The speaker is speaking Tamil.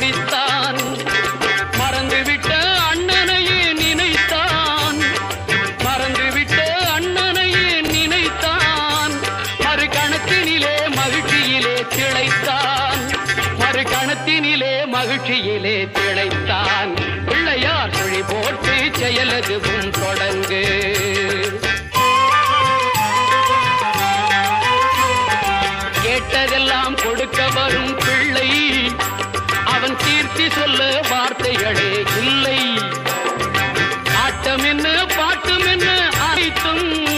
படித்தான். மறந்துவிட்ட அண்ணனையே நினைத்தான். மறந்துவிட்ட அண்ணனையே நினைத்தான். மறு கணத்தினிலே மகிழ்ச்சியிலே திளைத்தான். மறு கணத்தினிலே மகிழ்ச்சியிலே திளைத்தான். பிள்ளையார் சுழி போட்டு செயலதுவும் தொடங்கு. கேட்டதெல்லாம் கொடுக்க வரும் பிள்ளை. அவன் கீர்த்தி சொல்ல வார்த்தைகளே இல்லை. ஆட்டம் என்ன பாட்டும் என்ன அனைத்தும்